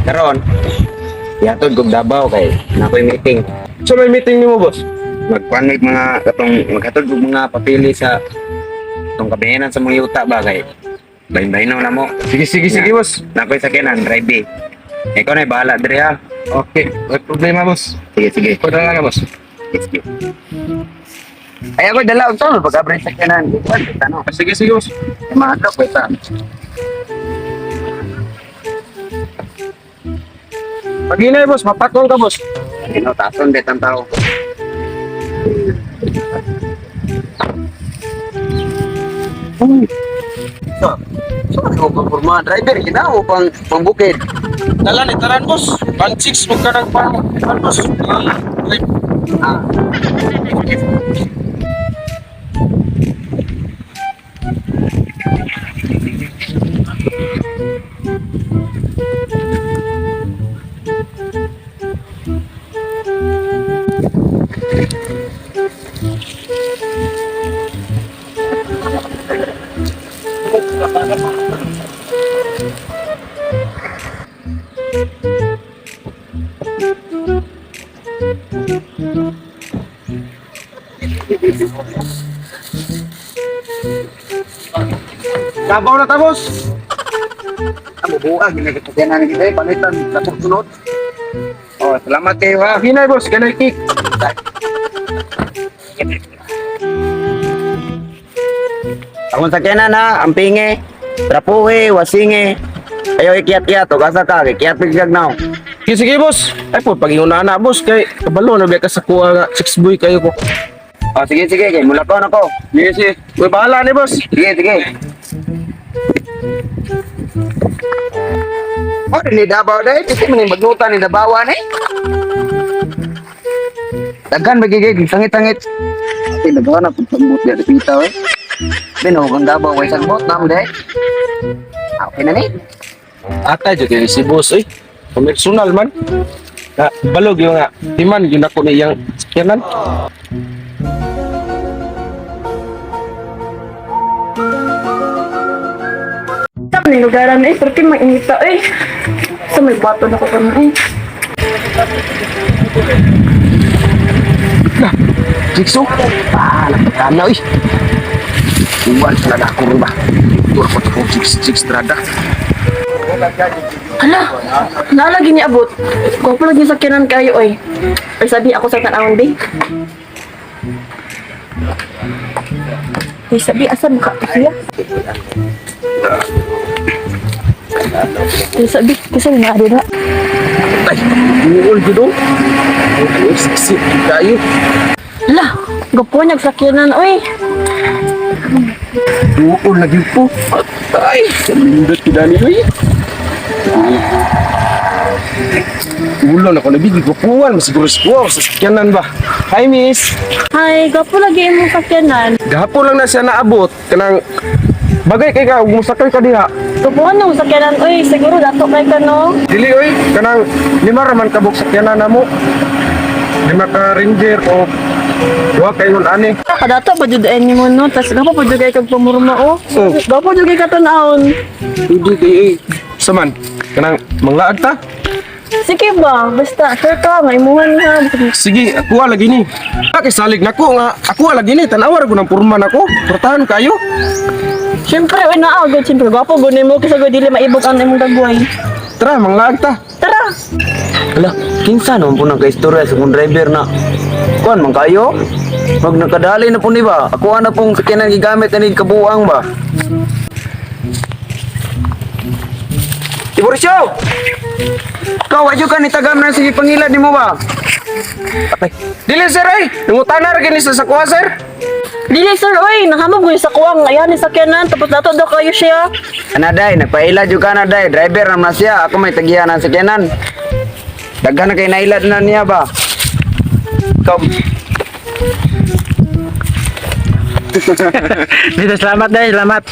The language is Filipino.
Karon, yatod kog Davao kay nakoy meeting. So may meeting nimo boss? Magpanig mga maghatod kog mga papili sa tong kabinenan sa mga yuta ba kay bahin-bahinaw na mo. Sige boss. Nakoy sakyanan, drive B. Ikaw na bahala diri ha. Okay, may problema boss. Sige. Padala na boss. Sige. Ay ako dala og tol pag-abri sakyanan. Ano? Sige boss. Maadto ko ta. Pag-inay boss, mapakon ka boss. Ano tason bet ang tao. So ano ko porma driver ginaw pang bukid. Talan boss. 1.6 mo ka ng pang boss. Ah. Labaw na ta boss. Amo buag ginagkatanan kita palitan sa sunod. Oh, salamat kayo ha. Pag-inay boss, kanay kick. Akong sakyanan ha, ang pingi, trapuhe, wasinge. Ayaw ikiat-kiat, o kasa ka, ikiat pigagnaw. Sige boss. Ay po, pag-iuna na boss kay kabalo na biya ka sa kuha nga 6 boy kayo ko. Oh, sige, kay mula ko na ko. Sige. Uy, bahala ni boss. Sige. Oh, ni Davao dahil, kasi maning magnuta ni Dabawan eh. Daghan magigig, tangit-tangit. Kasi nagawa na pagbot niya, pitaw eh. Binuhog ang Davao, way sagbot, nam dahil. Okay na ni. Ata dyan si boss eh. Komersyonal man. Na, balog yung nga. Timan, yun ako na iyang sakyanan. Sa may lugaran eh, pero mainita eh. Sa may bato na ko pa na eh. Jigsaw? Nakakam na eh. Iwan talaga ako rin ba? Tura ko itong Jigstrada. Hala, naalagi ni abot. Kung pa lagi sakyanan kayo eh. Ay sabi ako sa tanawang di. Ay sabi, asa mukha ko siya? Ay sabi, kasi nga na. Ay, buol ko doon. Ay, siksi kayo. Hala, gapo nagsakyanan oy. Buol lagi po. Ay, salindot ko dani eh. Ulo na ko nabigay ko puwan. Masiguro sa sakyanan ba? Hi, miss. Ay, gapo lagi imong sakyanan. Gahapon lang na siya naabot. Kanang bagay kay ka, musakay ka diha. Gapo nung sakyanan oy, siguro dato kay ka no. Dili oy, kanang lima raman kabuk sakyanan namo. Lima ka ranger o duha kay nun ani. Kadato ba jud ni mo no, tas gapo pa jud kay kag pamurma oh. Oh. Gapo jud kay katanahon. Hindi kay saman. Kanang manglaag ta. Sige ba, basta sure ka nga imuhan ha. Sige, ako lagi ni. Salig nako nga ako lagi ni tanawar ko ng purman ako. Portahan kayo. Siyempre, uy naagod. Siyempre, gapo gunay mo kasi go dili maibog ang imong dagway. Tara, manglaag ta. Tara! Hala, kinsa naman po nagka-istorya sa kong driver na kuan man kayo? Pag nakadali na po ni ba? Ako na pong sakyanan gigamit na ni kabuang ba? Iborisyo! Ikaw, adyo ka ni tagam na sige pangilad ni mo ba? Patay. Dili sir ay, nangutanar gini sa sakwa sir. Dili sir, uy, nahamog ko sa kuwang. Ayan, ni sakyanan. Tapos dato daw kayo siya. Anaday, nagpailad yung ka na day. Driver naman siya. Ako may tagihan ng sakyanan. Daghan na kayo nailad na niya ba? Ikaw. Dito, salamat day, salamat.